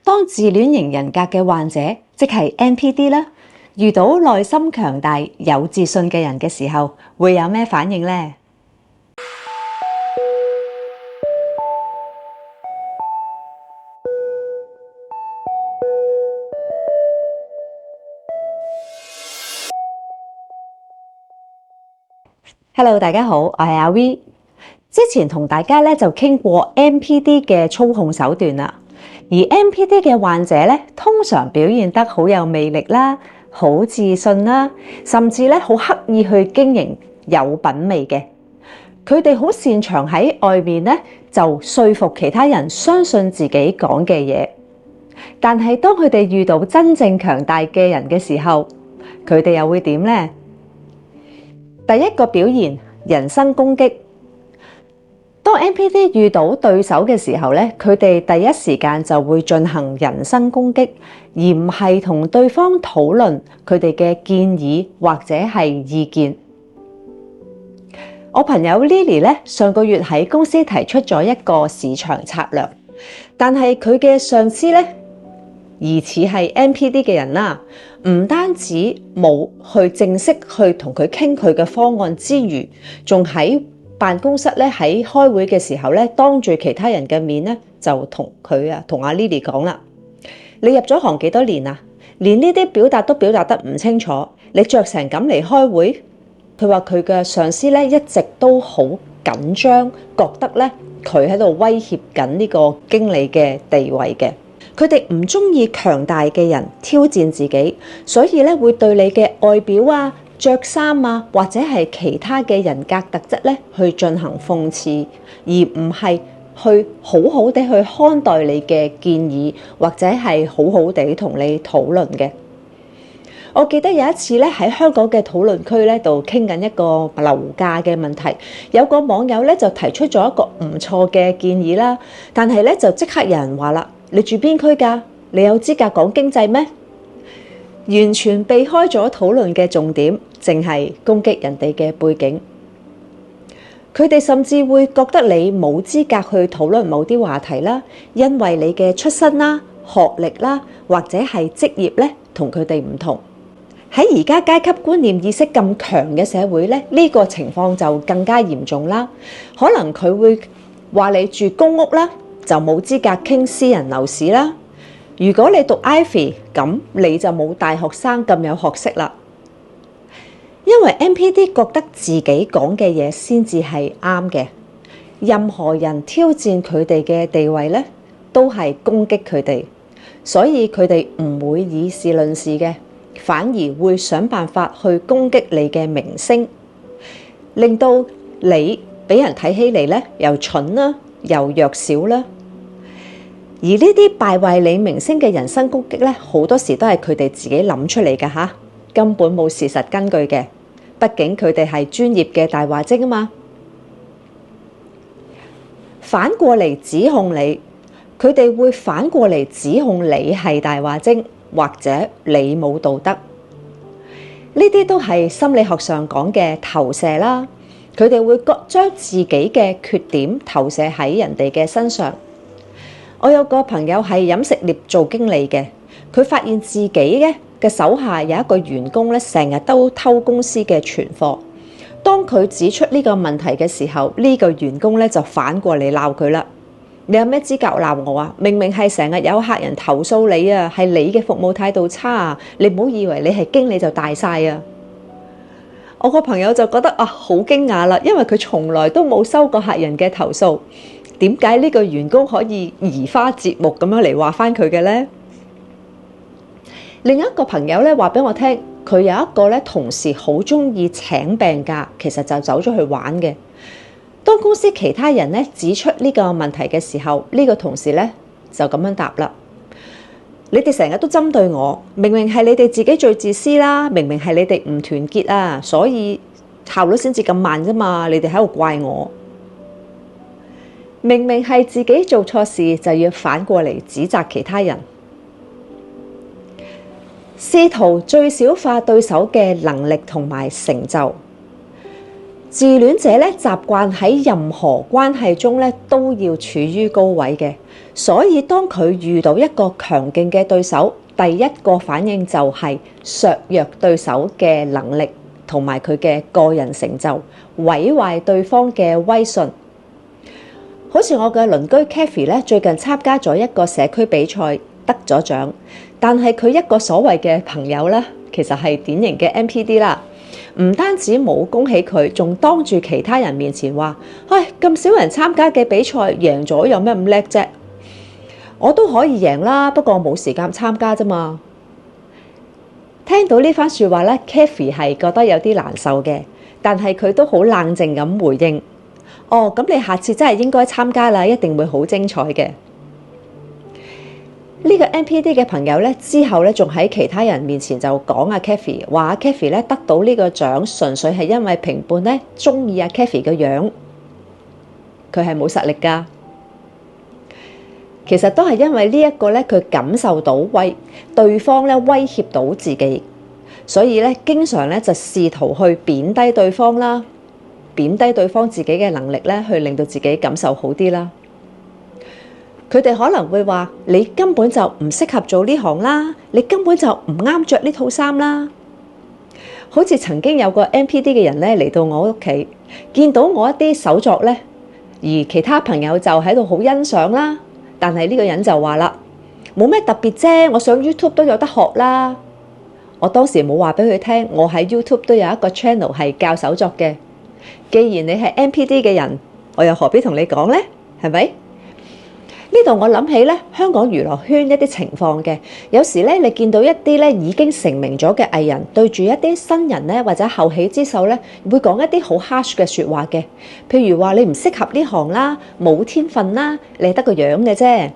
當自戀型人格嘅患者，即係 NPD 啦，遇到內心強大、有自信嘅人嘅時候，會有咩反應呢？Hello， 大家好，我係阿 V。之前同大家就傾過 NPD 嘅操控手段啦。而 NPD 嘅患者通常表現得好有魅力啦，好自信啦，甚至好刻意去經營有品味嘅。佢哋好擅長喺外面就說服其他人相信自己講嘅嘢。但係當佢哋遇到真正強大嘅人嘅時候，佢哋又會點呢？第一個表現，人身攻擊。當 NPD 遇到對手嘅時候佢哋第一時間就會進行人身攻擊，而唔係同對方討論佢哋嘅建議或者係意見。我朋友 Lily 上個月喺公司提出咗一個市場策略，但係佢嘅上司疑似係 NPD 嘅人啦，唔單止冇去正式去同佢傾佢嘅方案之餘，仲喺辦公室喺開會嘅時候當住其他人嘅面就同阿 Lily 講啦：你入咗行幾多年啊？連呢啲表達都表達得唔清楚，你着成咁嚟開會？佢話佢嘅上司一直都好緊張，覺得佢喺度威脅緊呢個經理嘅地位嘅。佢哋唔中意強大嘅人挑戰自己，所以會對你嘅外表啊、着衫啊，或者係其他嘅人格特質去進行諷刺，而唔係去好好地去看待你嘅建議，或者係好好地同你討論嘅。我記得有一次喺香港嘅討論區度傾緊一個樓價嘅問題，有個網友就提出咗一個唔錯嘅建議啦，但係就即刻有人話啦：你住邊區㗎？你有資格講經濟咩？完全避開咗討論嘅重點，淨係攻擊人哋嘅背景。佢哋甚至會覺得你冇資格去討論某啲話題啦，因為你嘅出身啦、學歷啦，或者係職業同佢哋唔同。喺而家階級觀念意識咁強嘅社會呢個情況就更加嚴重啦。可能佢會話你住公屋啦，就冇資格傾私人樓市啦。如果你讀 Ivy， 咁你就冇大學生咁有學識啦。因為 NPD 覺得自己講嘅嘢先至係啱嘅，任何人挑戰佢哋嘅地位都係攻擊佢哋，所以佢哋唔會以事論事嘅，反而會想辦法去攻擊你嘅名聲，令到你俾人睇起嚟又蠢啦，又弱小啦。而呢啲敗壞你名聲嘅人身攻擊好多時都係佢哋自己諗出嚟㗎吓，根本冇事實根據嘅。畢竟佢哋係專業嘅大話精啊嘛。反過嚟指控你，佢哋會反過嚟指控你係大話精，或者你冇道德。呢啲都係心理學上講嘅投射啦。佢哋會將自己嘅缺點投射喺人哋嘅身上。我有個朋友係飲食業做經理嘅，佢發現自己嘅手下有一個員工成日都偷公司嘅存貨。當佢指出呢個問題嘅時候，呢個員工就反過嚟鬧佢啦。你有咩資格鬧我啊？明明係成日有客人投訴你啊，係你嘅服務態度差啊！你唔好以為你係經理就大晒啊！我個朋友就覺得好驚訝啦，因為佢從來都冇收過客人嘅投訴。點解呢個員工可以移花接木咁樣嚟話返佢嘅呢？另一個朋友話俾我聽，佢有一個同事好中意請病假，其實就走咗去玩嘅。當公司其他人指出呢個問題嘅時候，呢個同事就咁樣答啦：你哋成日都針對我，明明係你哋自己最自私啦，明明係你哋唔團結啊，所以效率先至咁慢啫嘛，你哋喺度怪我。明明係自己做錯事，就要反過嚟指責其他人，試圖最小化對手嘅能力同埋成就。自戀者咧習慣喺任何關係中咧都要處於高位嘅，所以當佢遇到一個強勁嘅對手，第一個反應就係削弱對手嘅能力同埋佢嘅個人成就，毀壞對方嘅威信。好似我嘅鄰居 Kathy 咧，最近參加咗一個社區比賽，得咗獎，但係佢一個所謂嘅朋友咧，其實係典型嘅 NPD 啦。唔單止冇恭喜佢，仲當住其他人面前話：唉，咁少人參加嘅比賽，贏咗有咩咁叻啫？我都可以贏啦，不過冇時間參加啫嘛。聽到呢番説話咧 Kathy 係覺得有啲難受嘅，但係佢都好冷靜咁回應：哦，咁你下次真係應該參加啦，一定會好精彩嘅。呢個 NPD 嘅朋友咧，之後咧仲喺其他人面前就講阿 Kathy， 話阿 Kathy 咧得到呢個獎，純粹係因為評判咧中意阿 Kathy 嘅樣，佢係冇實力㗎。其實都係因為呢一個咧，佢感受到對方咧威脅到自己，所以咧經常咧就試圖去貶低對方啦，貶低對方自己嘅能力咧，去令到自己感受好啲啦。佢哋可能會話：你根本就唔適合做呢行啦，你根本就唔啱着呢套衫啦。好似曾經有個 NPD 嘅人咧嚟到我屋企，見到我一啲手作咧，而其他朋友就喺度好欣賞啦。但係呢個人就話啦：冇咩特別啫，我上 YouTube 都有得學啦。我當時冇話俾佢聽，我喺 YouTube 都有一個 channel 係教手作嘅。既然你係 NPD 嘅人，我又何必同你講呢？係咪？呢度我諗起咧，香港娛樂圈一啲情況嘅，有時咧你見到一啲咧已經成名咗嘅藝人，對住一啲新人咧或者後起之秀咧，會講一啲好 harsh 嘅説話嘅，譬如話你唔適合呢行啦，冇天分啦，你係得個樣嘅啫。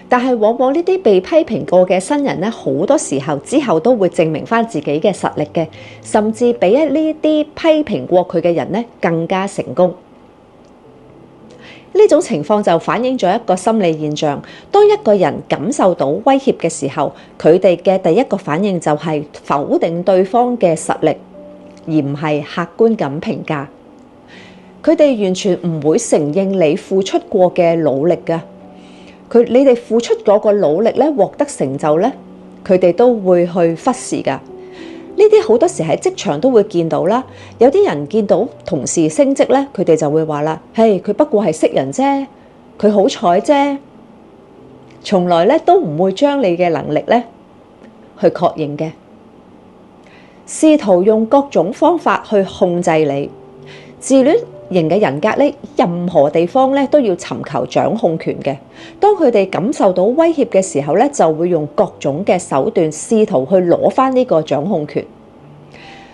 但係往往呢啲被批評過嘅新人咧，好多時候之後都會證明返自己嘅實力嘅，甚至比呢啲批評過佢嘅人咧更加成功。呢種情況就反映咗一個心理現象，當一個人感受到威脅嘅時候，佢哋嘅第一個反應就係否定對方嘅實力，而唔係客觀咁評價。佢哋完全唔會承認你付出過嘅努力㗎。你哋付出嗰個努力咧，獲得成就咧，佢哋都會去忽視㗎。呢啲好多時喺職場都會見到啦，有啲人見到同事升職咧，佢哋就會話啦：嘿，佢不過係識人啫，佢好彩啫。從來咧都唔會將你嘅能力咧去確認嘅，試圖用各種方法去控制你。自戀型嘅人格咧，任何地方咧都要尋求掌控權嘅。當佢哋感受到威脅嘅時候咧，就會用各種嘅手段試圖去攞返呢個掌控權。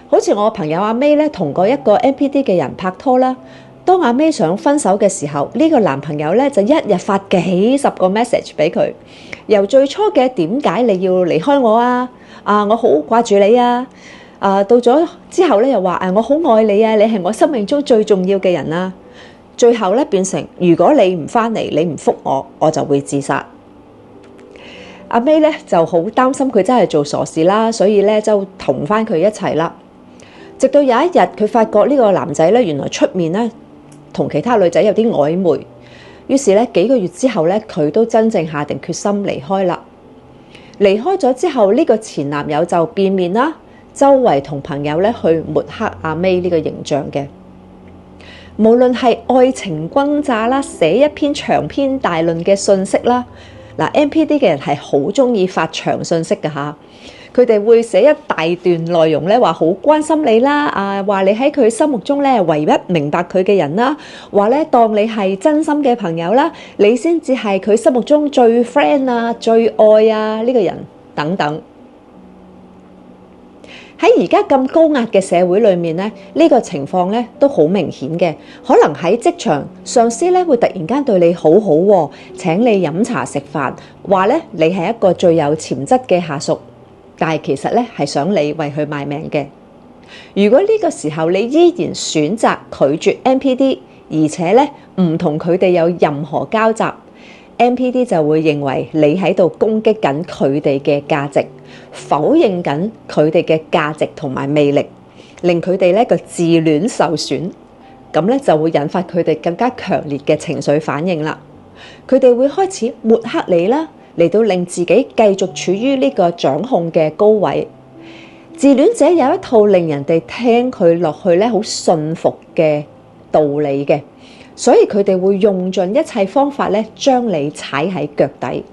好似我朋友阿 May 咧，同過一個 NPD 嘅人拍拖啦。當阿 May 想分手嘅時候，呢個男朋友咧就一日發幾十個 message 俾佢，由最初嘅點解你要離開我啊？我好掛住你啊！到咗之後咧，又話我好愛你啊，你係我生命中最重要嘅人啊。最後咧變成如果你唔翻嚟，你唔覆我，我就會自殺。阿 May 咧就好擔心佢真係做傻事啦，所以咧就同翻佢一齊啦。直到有一日，佢發覺呢個男仔咧原來出面咧同其他女仔有啲曖昧，於是咧幾個月之後咧，佢都真正下定決心離開啦。離開咗之後，呢個前男友就變面啦。周圍同朋友咧去抹黑阿 May 呢個形象嘅，無論係愛情轟炸啦，寫一篇長篇大論嘅信息啦。NPD 嘅人係好鍾意發長信息㗎嚇，佢哋會寫一大段內容咧，話好關心你啦，話你喺佢心目中咧唯一明白佢嘅人啦，話咧當你係真心嘅朋友啦，你先至係佢心目中最 friend 啊、最愛啊呢個人等等。喺而家咁高壓嘅社會裏面咧，呢個情況咧都好明顯嘅。可能喺職場，上司咧會突然間對你好好喎，請你飲茶食飯，話咧你係一個最有潛質嘅下屬，但係其實咧係想你為佢賣命嘅。如果呢個時候你依然選擇拒絕 NPD， 而且咧唔同佢哋有任何交集，NPD 就會認為你喺度攻擊緊佢哋嘅價值，否認緊佢哋嘅價值同埋魅力。令佢哋咧個自戀受損，咁咧就會引發佢哋更加強烈嘅情緒反應啦。佢哋會開始抹黑你啦，嚟到令自己繼續處於呢個掌控嘅高位。自戀者有一套令人哋聽佢落去咧好信服嘅道理嘅，所以佢哋會用盡一切方法咧將你踩喺腳底。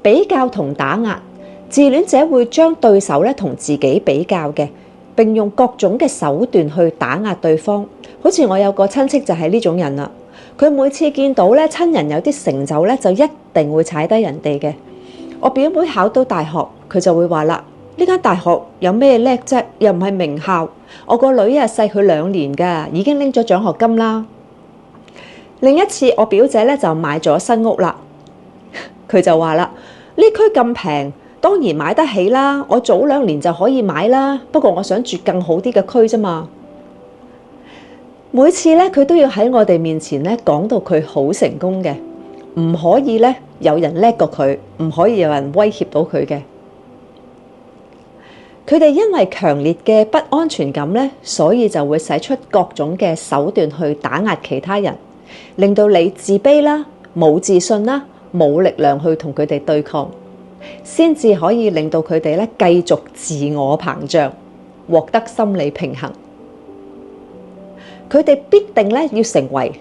比較同打壓，自戀者會將對手咧同自己比較嘅，並用各種嘅手段去打壓對方。好似我有個親戚就係呢種人啦，佢每次見到咧親人有啲成就咧，就一定會踩低人哋嘅。我表妹考到大學，佢就會話啦：呢間大學有咩叻啫？又唔係名校。我個女啊細佢2年㗎，已經拎咗獎學金啦。另一次我表姐咧就買咗新屋啦，佢就話啦：呢區咁平，當然買得起啦。我早2年就可以買啦，不過我想住更好啲嘅區啫嘛。每次咧佢都要喺我哋面前咧講到佢好成功嘅，唔可以咧有人叻過佢，唔可以有人威脅到佢嘅。佢哋因為強烈嘅不安全感咧，所以就會使出各種嘅手段去打壓其他人，令到你自卑啦、冇自信啦、冇力量去同佢哋對抗，先至可以令到佢哋咧繼續自我膨脹，獲得心理平衡。佢哋必定咧要成為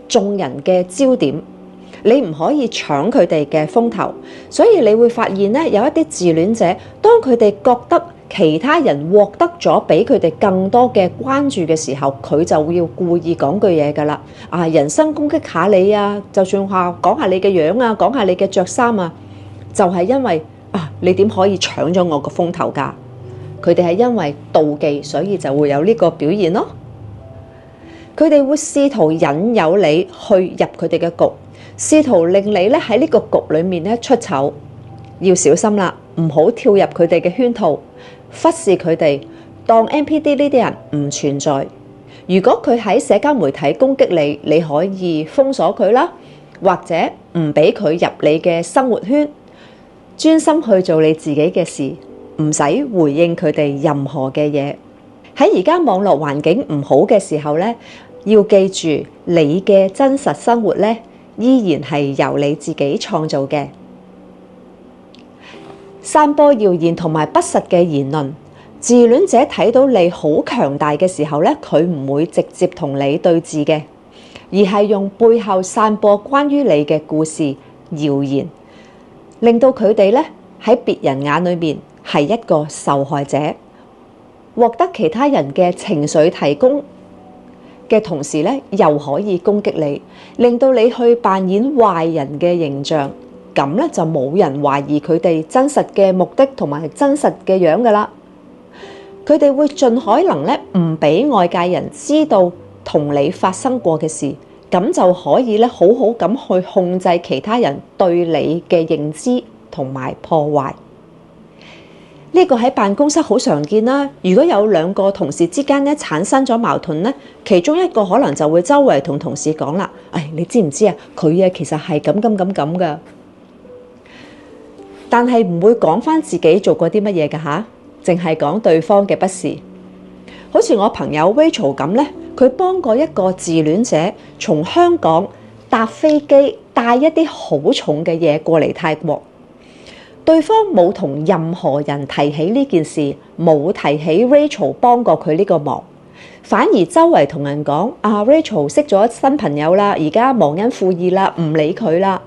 眾人嘅焦點，你唔可以搶佢哋嘅風頭，所以你會發現咧有一啲自戀者，當佢哋覺得其他人獲得咗比佢哋更多嘅關注嘅時候，佢就要故意講句嘢㗎啦。人身攻擊下你啊，就算話講下你嘅樣啊，講下你嘅着衫啊，就係因為你點可以搶咗我個風頭㗎？佢哋係因為妒忌，所以就會有呢個表現咯。佢哋會試圖引誘你去入佢哋嘅局，試圖令你咧喺呢個局裡面咧出醜。要小心啦，唔好跳入佢哋嘅圈套，忽視佢哋，當 NPD 呢啲人唔存在。如果佢喺社交媒體攻擊你，你可以封鎖佢啦，或者唔俾佢入你嘅生活圈，專心去做你自己嘅事，唔使回應佢哋任何嘅嘢。喺而家網絡環境唔好嘅時候咧，要記住你嘅真實生活咧，依然係由你自己創造嘅。散播謠言同埋不實嘅言論，自戀者睇到你好強大嘅時候咧，佢唔會直接同你對峙嘅，而係用背後散播關於你嘅故事、謠言，令到佢哋咧喺別人眼裏面係一個受害者，獲得其他人嘅情緒提供嘅同時咧，又可以攻擊你，令到你去扮演壞人嘅形象。咁咧就冇人懷疑佢哋真實嘅目的同埋真實嘅樣噶啦。佢哋會盡可能咧唔俾外界人知道同你發生過嘅事，咁就可以咧好好咁去控制其他人對你嘅認知同埋破壞。呢個喺辦公室好常見啦。如果有2個同事之間咧產生咗矛盾咧，其中一個可能就會周圍同同事講啦：你知唔知啊？佢其實係咁噶。但係唔會講返自己做過啲乜嘢㗎吓，淨係講對方嘅不是。好似我朋友 Rachel 咁咧，佢幫過一個自戀者從香港搭飛機帶一啲好重嘅嘢過嚟泰國。對方冇同任何人提起呢件事，冇提起 Rachel 幫過佢呢個忙，反而周圍同人講Rachel 識咗新朋友啦，而家忘恩負義啦，唔理佢啦。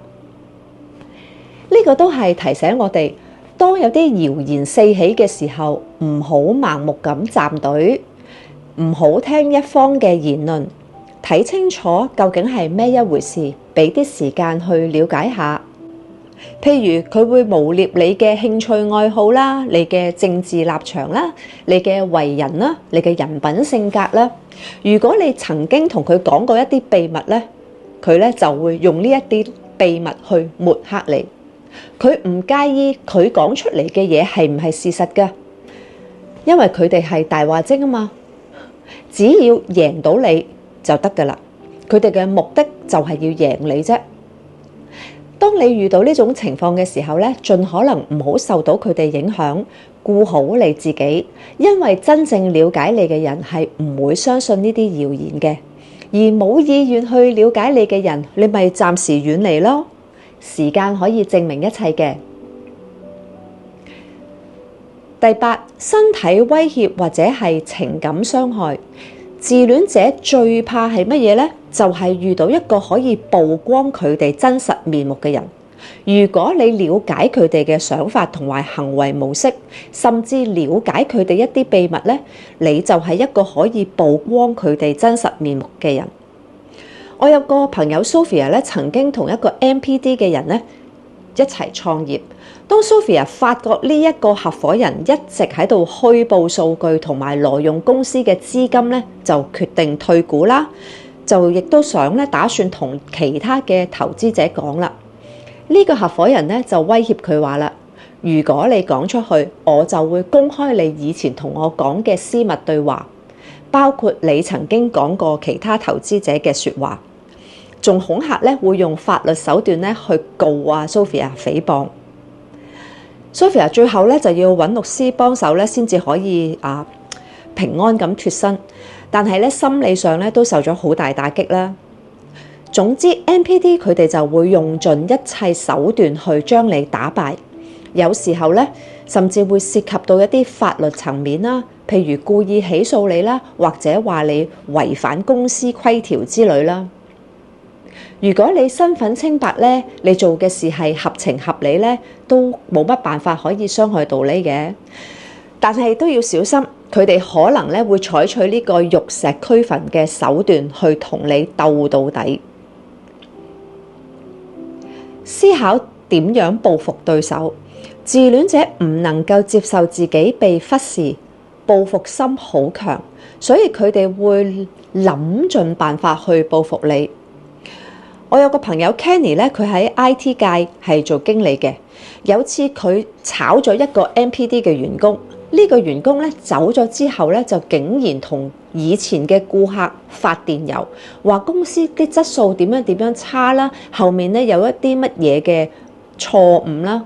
呢個都係提醒我哋，當有啲謠言四起嘅時候，唔好盲目咁站隊，唔好聽一方嘅言論，睇清楚究竟係咩一回事，俾啲時間去了解下。譬如佢會誣衊你嘅興趣愛好啦，你嘅政治立場啦，你嘅為人啦，你嘅人品性格啦。如果你曾經同佢講過一啲秘密咧，佢咧就會用呢一啲秘密去抹黑你。佢唔介意佢講出嚟嘅嘢係唔係事實㗎，因為佢哋係大話精啊嘛。只要贏到你就得㗎啦，佢哋嘅目的就係要贏你啫。當你遇到呢種情況嘅時候咧，盡可能唔好受到佢哋影響，顧好你自己，因為真正了解你嘅人係唔會相信呢啲謠言嘅，而冇意願去了解你嘅人，你咪暫時遠離咯。時間可以證明一切嘅。第8，身體威脅或者係情感傷害。自戀者最怕係乜嘢呢？就係遇到一個可以曝光佢哋真實面目嘅人。如果你了解佢哋嘅想法同埋行為模式，甚至了解佢哋一啲秘密呢，你就係一個可以曝光佢哋真實面目嘅人。我有個朋友 Sophia 咧，曾經同一個 MPD 嘅人咧一齊創業。當 Sophia 發覺呢一個合夥人一直喺度虛報數據同埋挪用公司嘅資金咧，就決定退股啦。就亦都想咧打算同其他嘅投資者講啦。呢個合夥人咧就威脅佢話啦：如果你講出去，我就會公開你以前同我講嘅私密對話，包括你曾經講過其他投資者嘅説話，仲恐嚇咧會用法律手段咧去告Sophia 誹謗。Sophia 最後咧就要揾律師幫手咧，先至可以平安咁脫身，但係咧心理上咧都受咗好大打擊啦。總之 MPD 佢哋就會用盡一切手段去將你打敗，有時候咧甚至會涉及到一啲法律層面啦，譬如故意起訴你啦，或者話你違反公司規條之類啦。如果你身份清白咧，你做嘅事係合情合理咧，都冇乜辦法可以傷害到你嘅。但係都要小心，佢哋可能咧會採取呢個玉石俱焚嘅手段去同你鬥到底。思考點樣報復對手。自戀者唔能夠接受自己被忽視，報復心好強，所以佢哋會諗盡辦法去報復你。我有個朋友 Kenny 咧，佢喺 IT 界係做經理嘅。有次佢炒咗一個 MPD 嘅員工，呢個員工咧走咗之後咧，就竟然同以前嘅顧客發電郵，話公司啲質素點樣差啦，後面咧有一啲乜嘢嘅錯誤啦。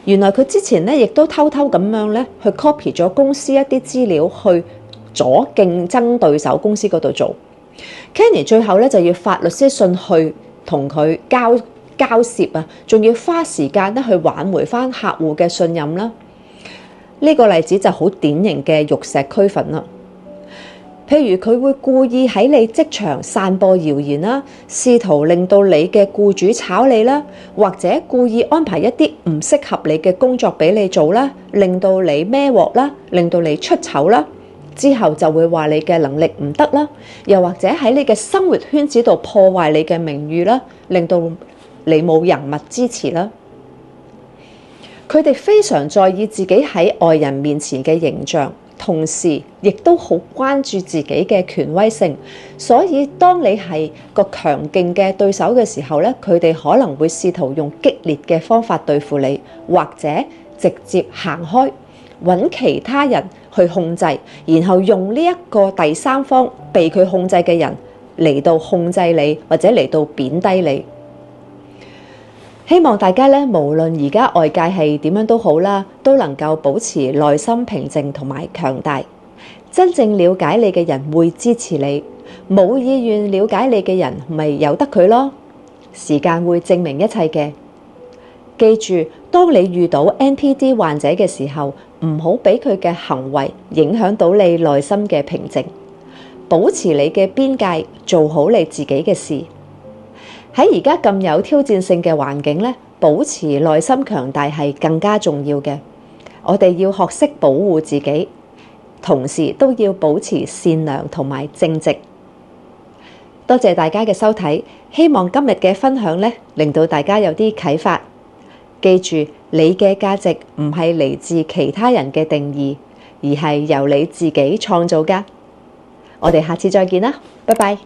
原來佢之前咧亦都偷偷咁樣咧去 copy 咗公司一啲資料去咗競爭對手公司嗰度做。Kenny 最後咧就要發律師信去同佢交涉啊，仲要花時間咧去挽回翻客戶嘅信任啦。呢個例子就好典型嘅玉石俱焚啦。譬如佢會故意喺你職場散播謠言啦，試圖令到你嘅僱主炒你啦，或者故意安排一啲唔適合你嘅工作俾你做啦，令到你孭鑊啦，令到你出醜啦。之後就會話你嘅能力唔得啦，又或者喺你嘅生活圈子度破壞你嘅名譽啦，令到你冇人脈支持啦。佢哋非常在意自己喺外人面前嘅形象，同時亦都好關注自己嘅權威性。所以當你係個強勁嘅對手嘅時候咧，佢哋可能會試圖用激烈嘅方法對付你，或者直接行開，揾其他人去控制，然後用呢一個第三方被佢控制嘅人嚟到控制你，或者嚟到貶低你。希望大家咧，無論而家外界係點樣都好啦，都能夠保持內心平靜同埋強大。真正了解你嘅人會支持你，冇意願了解你嘅人咪由得佢咯。時間會證明一切嘅。記住，當你遇到 NPD 患者嘅時候，唔好俾佢嘅行為影響到你內心嘅平靜。保持你嘅邊界，做好你自己嘅事。喺而家咁有挑戰性嘅環境咧，保持內心強大係更加重要嘅。我哋要學識保護自己，同時都要保持善良同埋正直。多謝大家嘅收睇，希望今日嘅分享咧，令到大家有啲啟發。記住，你嘅價值唔係嚟自其他人嘅定義，而係由你自己創造㗎。我哋下次再見啦，拜拜。